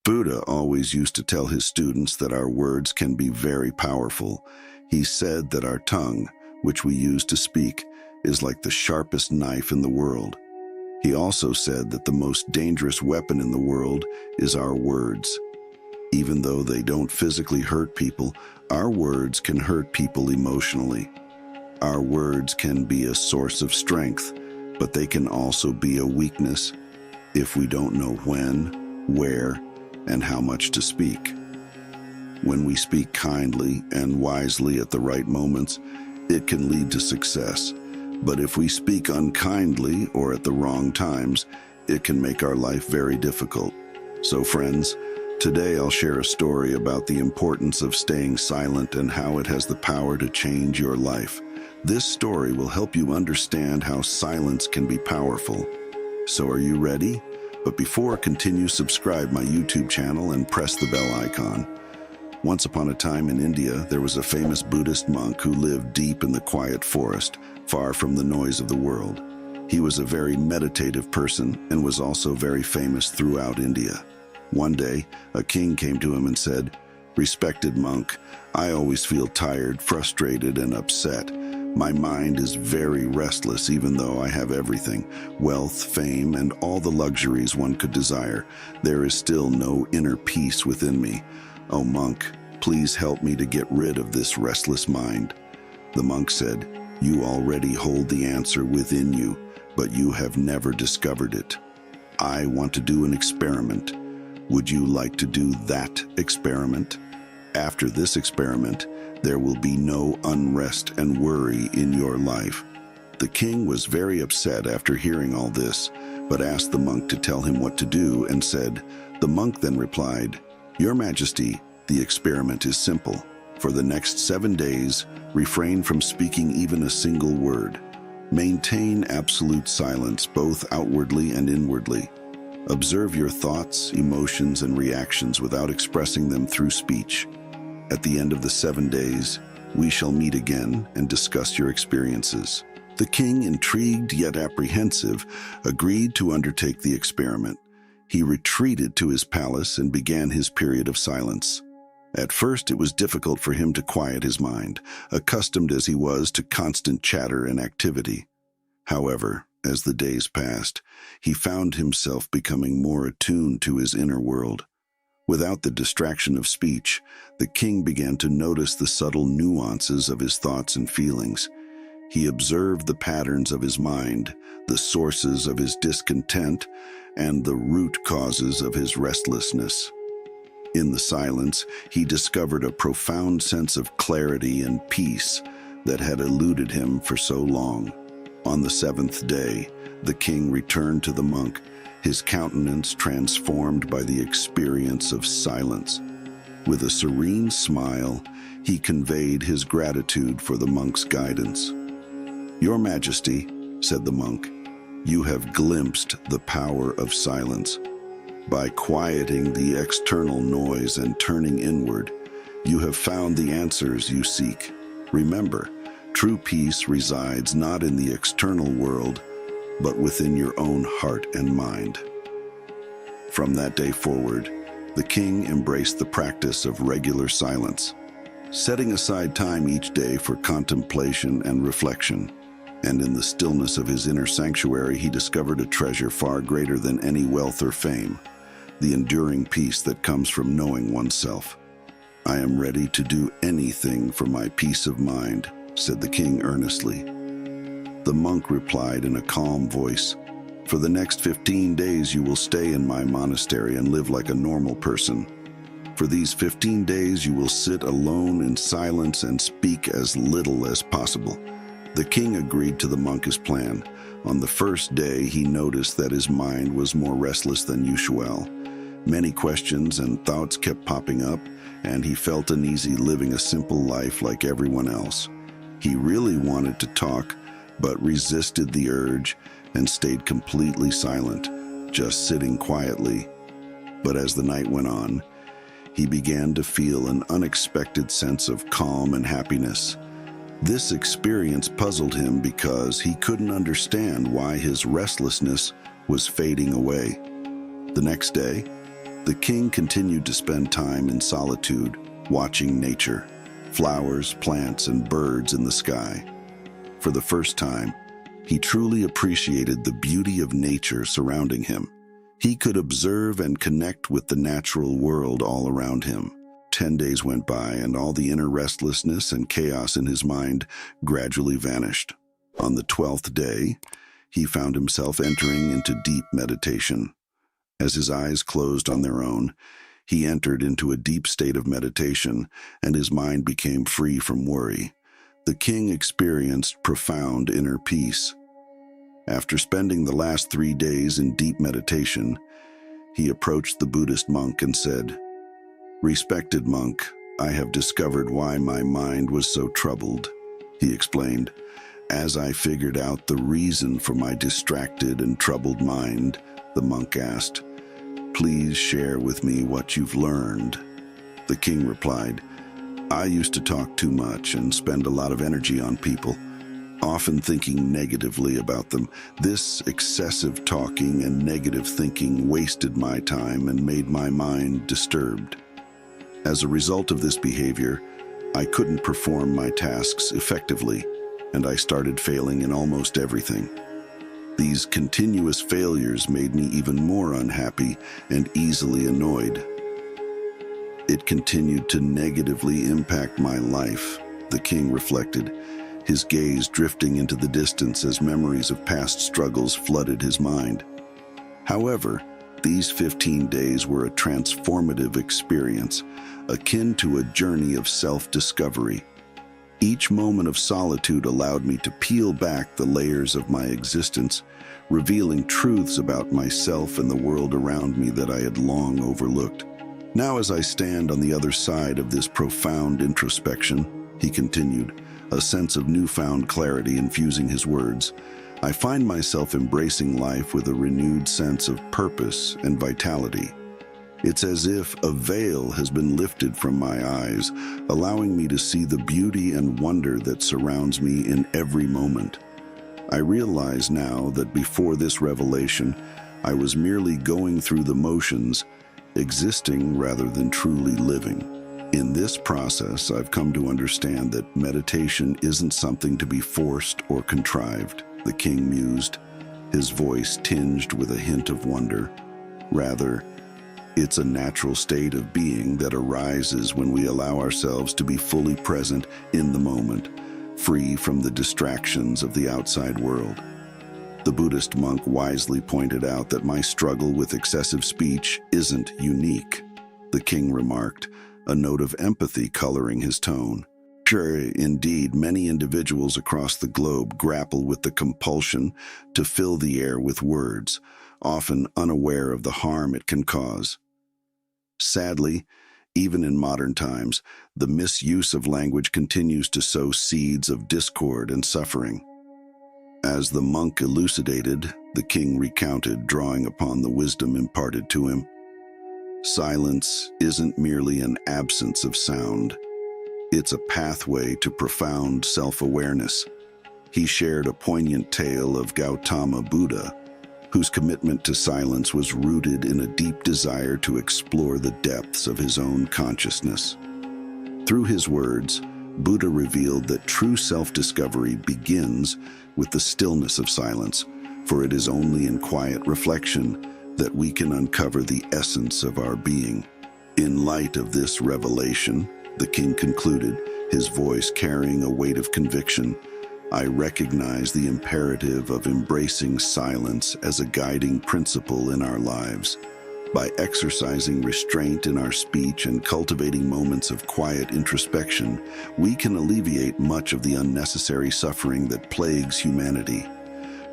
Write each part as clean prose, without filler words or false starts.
Buddha always used to tell his students that our words can be very powerful. He said that our tongue, which we use to speak, is like the sharpest knife in the world. He also said that the most dangerous weapon in the world is our words. Even though they don't physically hurt people, our words can hurt people emotionally. Our words can be a source of strength, but they can also be a weakness if we don't know when, where, and how much to speak. When we speak kindly and wisely at the right moments, it can lead to success. But if we speak unkindly or at the wrong times, it can make our life very difficult. So friends, today I'll share a story about the importance of staying silent and how it has the power to change your life. This story will help you understand how silence can be powerful. So are you ready? But before, continue, subscribe my YouTube channel and press the bell icon. Once upon a time in India, there was a famous Buddhist monk who lived deep in the quiet forest, far from the noise of the world. He was a very meditative person and was also very famous throughout India. One day, a king came to him and said, "Respected monk, I always feel tired, frustrated, and upset. My mind is very restless even though I have everything, wealth, fame, and all the luxuries one could desire. There is still no inner peace within me. Oh monk, please help me to get rid of this restless mind." The monk said, "You already hold the answer within you, but you have never discovered it. I want to do an experiment. Would you like to do that experiment? After this experiment, there will be no unrest and worry in your life." The king was very upset after hearing all this, but asked the monk to tell him what to do and said, The monk then replied, "Your Majesty, the experiment is simple. For the next 7 days, refrain from speaking even a single word. Maintain absolute silence both outwardly and inwardly. Observe your thoughts, emotions, and reactions without expressing them through speech. At the end of the 7 days, we shall meet again and discuss your experiences." The king, intrigued yet apprehensive, agreed to undertake the experiment. He retreated to his palace and began his period of silence. At first, it was difficult for him to quiet his mind, accustomed as he was to constant chatter and activity. However, as the days passed, he found himself becoming more attuned to his inner world. Without the distraction of speech, the king began to notice the subtle nuances of his thoughts and feelings. He observed the patterns of his mind, the sources of his discontent, and the root causes of his restlessness. In the silence, he discovered a profound sense of clarity and peace that had eluded him for so long. On the 7th day, the king returned to the monk, his countenance transformed by the experience of silence. With a serene smile, he conveyed his gratitude for the monk's guidance. "Your Majesty," said the monk, "you have glimpsed the power of silence. By quieting the external noise and turning inward, you have found the answers you seek. Remember, true peace resides not in the external world, but within your own heart and mind." From that day forward, the king embraced the practice of regular silence, setting aside time each day for contemplation and reflection. And in the stillness of his inner sanctuary, he discovered a treasure far greater than any wealth or fame, the enduring peace that comes from knowing oneself. "I am ready to do anything for my peace of mind," said the king earnestly. The monk replied in a calm voice, "For the next 15 days you will stay in my monastery and live like a normal person. For these 15 days you will sit alone in silence and speak as little as possible." The king agreed to the monk's plan. On the first day, he noticed that his mind was more restless than usual. Many questions and thoughts kept popping up, and he felt uneasy living a simple life like everyone else. He really wanted to talk, but resisted the urge and stayed completely silent, just sitting quietly. But as the night went on, he began to feel an unexpected sense of calm and happiness. This experience puzzled him because he couldn't understand why his restlessness was fading away. The next day, The king continued to spend time in solitude, watching nature, flowers, plants, and birds in the sky. For the first time, he truly appreciated the beauty of nature surrounding him. He could observe and connect with the natural world all around him. 10 days went by, and all the inner restlessness and chaos in his mind gradually vanished. On the 12th day, he found himself entering into deep meditation. As his eyes closed on their own, he entered into a deep state of meditation, and his mind became free from worry. The king experienced profound inner peace. After spending the last 3 days in deep meditation, he approached the Buddhist monk and said, "Respected monk, I have discovered why my mind was so troubled," he explained. "As I figured out the reason for my distracted and troubled mind," the monk asked, "please share with me what you've learned." The king replied, "I used to talk too much and spend a lot of energy on people, often thinking negatively about them. This excessive talking and negative thinking wasted my time and made my mind disturbed. As a result of this behavior, I couldn't perform my tasks effectively, and I started failing in almost everything. These continuous failures made me even more unhappy and easily annoyed. It continued to negatively impact my life," the king reflected, his gaze drifting into the distance as memories of past struggles flooded his mind. However, these 15 days were a transformative experience, akin to a journey of self-discovery. Each moment of solitude allowed me to peel back the layers of my existence, revealing truths about myself and the world around me that I had long overlooked. "Now, as I stand on the other side of this profound introspection," he continued, a sense of newfound clarity infusing his words, "I find myself embracing life with a renewed sense of purpose and vitality. It's as if a veil has been lifted from my eyes, allowing me to see the beauty and wonder that surrounds me in every moment. I realize now that before this revelation, I was merely going through the motions, existing rather than truly living. In this process, I've come to understand that meditation isn't something to be forced or contrived," the king mused, his voice tinged with a hint of wonder. "Rather, it's a natural state of being that arises when we allow ourselves to be fully present in the moment, free from the distractions of the outside world." The Buddhist monk wisely pointed out that my struggle with excessive speech isn't unique, the king remarked, a note of empathy coloring his tone. "Sure, indeed, many individuals across the globe grapple with the compulsion to fill the air with words, often unaware of the harm it can cause. Sadly, even in modern times, the misuse of language continues to sow seeds of discord and suffering." As the monk elucidated, the king recounted, drawing upon the wisdom imparted to him, "Silence isn't merely an absence of sound. It's a pathway to profound self-awareness." He shared a poignant tale of Gautama Buddha, whose commitment to silence was rooted in a deep desire to explore the depths of his own consciousness. Through his words, Buddha revealed that true self-discovery begins with the stillness of silence, for it is only in quiet reflection that we can uncover the essence of our being. In light of this revelation, the king concluded, his voice carrying a weight of conviction, "I recognize the imperative of embracing silence as a guiding principle in our lives. By exercising restraint in our speech and cultivating moments of quiet introspection, we can alleviate much of the unnecessary suffering that plagues humanity.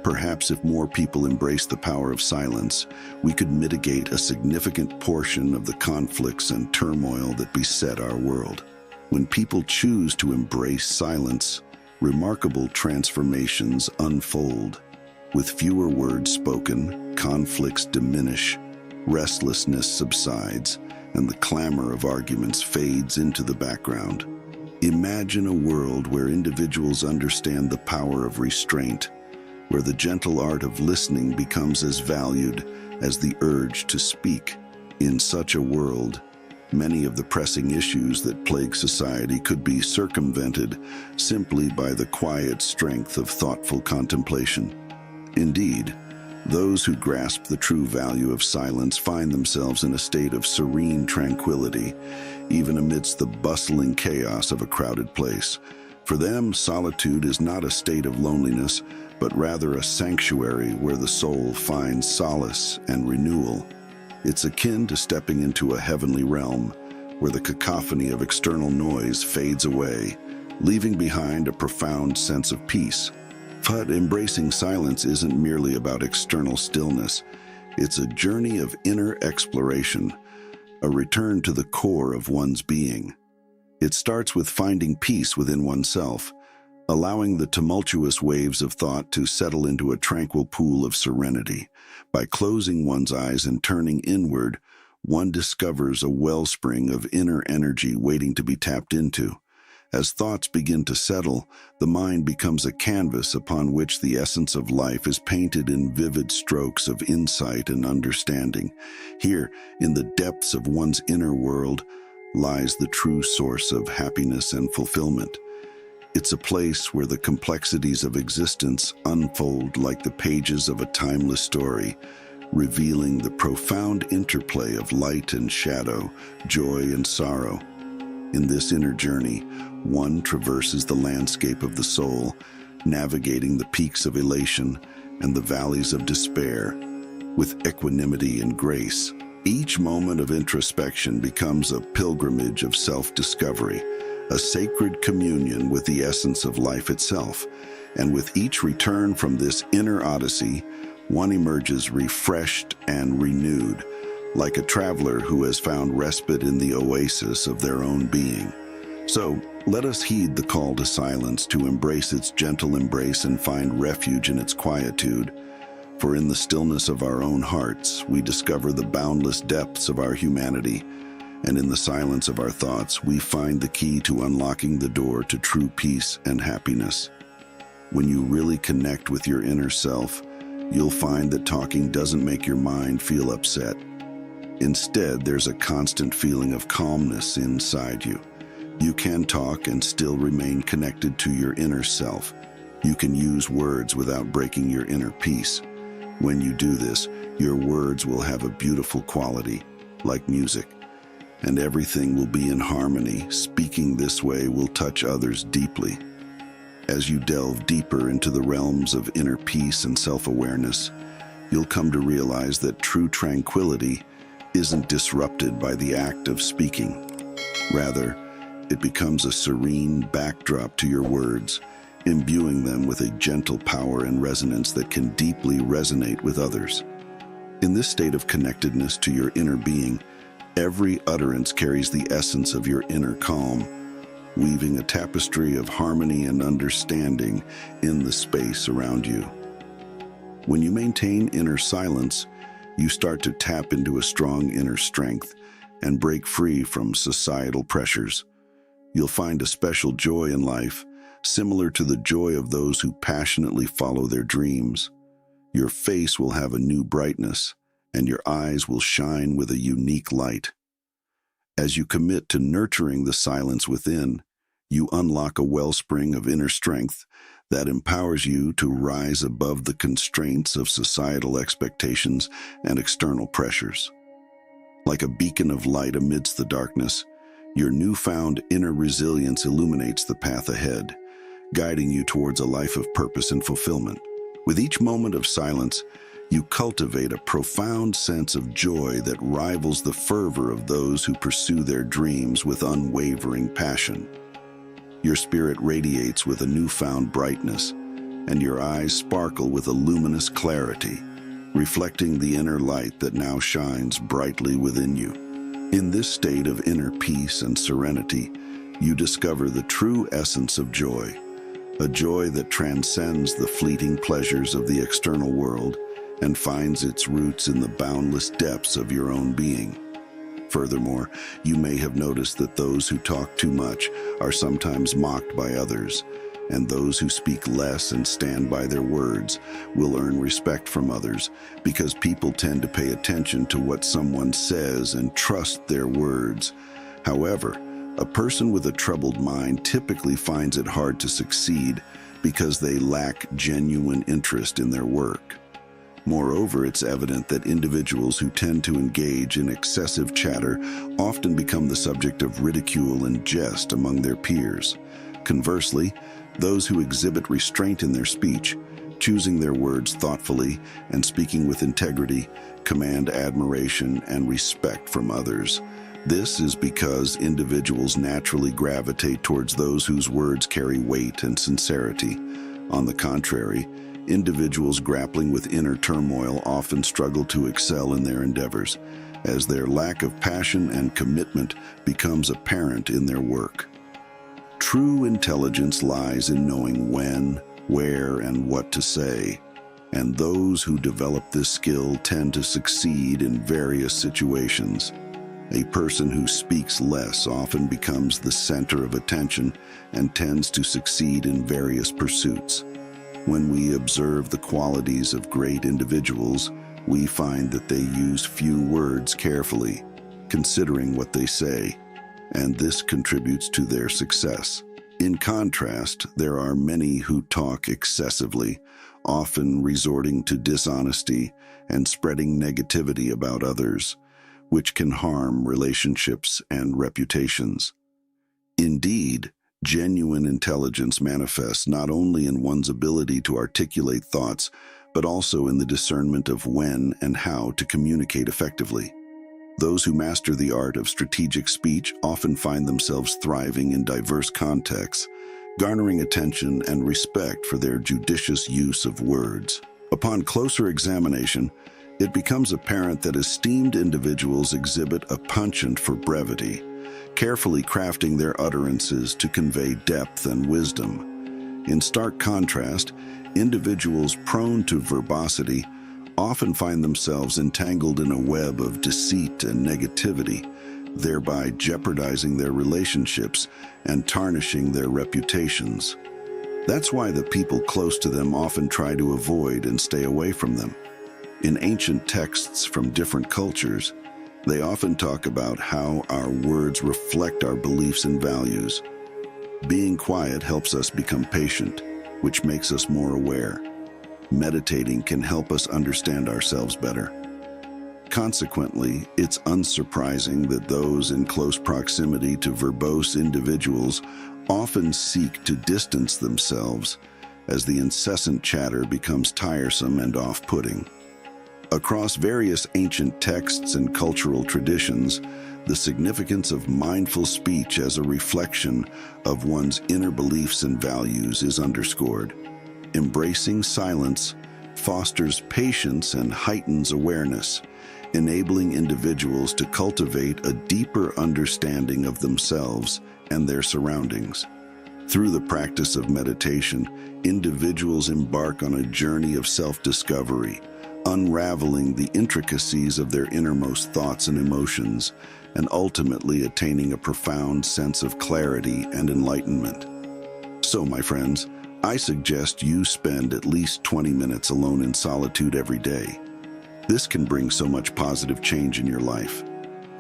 Perhaps if more people embrace the power of silence, we could mitigate a significant portion of the conflicts and turmoil that beset our world. When people choose to embrace silence, remarkable transformations unfold. With fewer words spoken, conflicts diminish, restlessness subsides, and the clamor of arguments fades into the background. Imagine a world where individuals understand the power of restraint, where the gentle art of listening becomes as valued as the urge to speak. In such a world, many of the pressing issues that plague society could be circumvented simply by the quiet strength of thoughtful contemplation. Indeed, those who grasp the true value of silence find themselves in a state of serene tranquility, even amidst the bustling chaos of a crowded place. For them, solitude is not a state of loneliness, but rather a sanctuary where the soul finds solace and renewal. It's akin to stepping into a heavenly realm, where the cacophony of external noise fades away, leaving behind a profound sense of peace. But embracing silence isn't merely about external stillness. It's a journey of inner exploration, a return to the core of one's being. It starts with finding peace within oneself, allowing the tumultuous waves of thought to settle into a tranquil pool of serenity. By closing one's eyes and turning inward, one discovers a wellspring of inner energy waiting to be tapped into. As thoughts begin to settle, the mind becomes a canvas upon which the essence of life is painted in vivid strokes of insight and understanding. Here, in the depths of one's inner world, lies the true source of happiness and fulfillment. It's a place where the complexities of existence unfold like the pages of a timeless story, revealing the profound interplay of light and shadow, joy and sorrow. In this inner journey, one traverses the landscape of the soul, navigating the peaks of elation and the valleys of despair with equanimity and grace. Each moment of introspection becomes a pilgrimage of self-discovery, a sacred communion with the essence of life itself. And with each return from this inner odyssey, one emerges refreshed and renewed, like a traveler who has found respite in the oasis of their own being. So, let us heed the call to silence, to embrace its gentle embrace and find refuge in its quietude. For in the stillness of our own hearts, we discover the boundless depths of our humanity, and in the silence of our thoughts, we find the key to unlocking the door to true peace and happiness. When you really connect with your inner self, you'll find that talking doesn't make your mind feel upset. Instead, there's a constant feeling of calmness inside you. You can talk and still remain connected to your inner self. You can use words without breaking your inner peace. When you do this, your words will have a beautiful quality, like music, and everything will be in harmony. Speaking this way will touch others deeply. As you delve deeper into the realms of inner peace and self-awareness, you'll come to realize that true tranquility isn't disrupted by the act of speaking. Rather, it becomes a serene backdrop to your words, imbuing them with a gentle power and resonance that can deeply resonate with others. In this state of connectedness to your inner being, every utterance carries the essence of your inner calm, weaving a tapestry of harmony and understanding in the space around you. When you maintain inner silence, you start to tap into a strong inner strength and break free from societal pressures. You'll find a special joy in life, similar to the joy of those who passionately follow their dreams. Your face will have a new brightness, and your eyes will shine with a unique light. As you commit to nurturing the silence within, you unlock a wellspring of inner strength that empowers you to rise above the constraints of societal expectations and external pressures. Like a beacon of light amidst the darkness, your newfound inner resilience illuminates the path ahead, guiding you towards a life of purpose and fulfillment. With each moment of silence, you cultivate a profound sense of joy that rivals the fervor of those who pursue their dreams with unwavering passion. Your spirit radiates with a newfound brightness, and your eyes sparkle with a luminous clarity, reflecting the inner light that now shines brightly within you. In this state of inner peace and serenity, you discover the true essence of joy, a joy that transcends the fleeting pleasures of the external world and finds its roots in the boundless depths of your own being. Furthermore, you may have noticed that those who talk too much are sometimes mocked by others, and those who speak less and stand by their words will earn respect from others because people tend to pay attention to what someone says and trust their words. However, a person with a troubled mind typically finds it hard to succeed because they lack genuine interest in their work. Moreover, it's evident that individuals who tend to engage in excessive chatter often become the subject of ridicule and jest among their peers. Conversely, those who exhibit restraint in their speech, choosing their words thoughtfully and speaking with integrity, command admiration and respect from others. This is because individuals naturally gravitate towards those whose words carry weight and sincerity. On the contrary, individuals grappling with inner turmoil often struggle to excel in their endeavors, as their lack of passion and commitment becomes apparent in their work. True intelligence lies in knowing when, where, and what to say, and those who develop this skill tend to succeed in various situations. A person who speaks less often becomes the center of attention and tends to succeed in various pursuits. When we observe the qualities of great individuals, we find that they use few words carefully, considering what they say, and this contributes to their success. In contrast, there are many who talk excessively, often resorting to dishonesty and spreading negativity about others, which can harm relationships and reputations. Indeed, genuine intelligence manifests not only in one's ability to articulate thoughts, but also in the discernment of when and how to communicate effectively. Those who master the art of strategic speech often find themselves thriving in diverse contexts, garnering attention and respect for their judicious use of words. Upon closer examination, it becomes apparent that esteemed individuals exhibit a penchant for brevity, carefully crafting their utterances to convey depth and wisdom. In stark contrast, individuals prone to verbosity often find themselves entangled in a web of deceit and negativity, thereby jeopardizing their relationships and tarnishing their reputations. That's why the people close to them often try to avoid and stay away from them. In ancient texts from different cultures, they often talk about how our words reflect our beliefs and values. Being quiet helps us become patient, which makes us more aware. Meditating can help us understand ourselves better. Consequently, it's unsurprising that those in close proximity to verbose individuals often seek to distance themselves as the incessant chatter becomes tiresome and off-putting. Across various ancient texts and cultural traditions, the significance of mindful speech as a reflection of one's inner beliefs and values is underscored. Embracing silence fosters patience and heightens awareness, enabling individuals to cultivate a deeper understanding of themselves and their surroundings. Through the practice of meditation, individuals embark on a journey of self-discovery, unraveling the intricacies of their innermost thoughts and emotions, and ultimately attaining a profound sense of clarity and enlightenment. So, my friends, I suggest you spend at least 20 minutes alone in solitude every day. This can bring so much positive change in your life.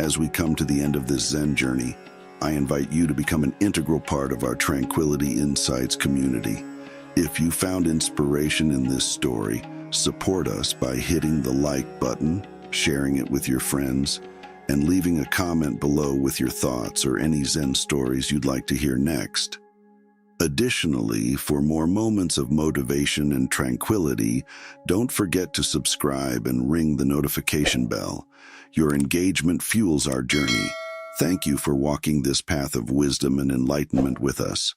As we come to the end of this Zen journey, I invite you to become an integral part of our Tranquility Insights community. If you found inspiration in this story, support us by hitting the like button, sharing it with your friends, and leaving a comment below with your thoughts or any Zen stories you'd like to hear next. Additionally, for more moments of motivation and tranquility, don't forget to subscribe and ring the notification bell. Your engagement fuels our journey. Thank you for walking this path of wisdom and enlightenment with us.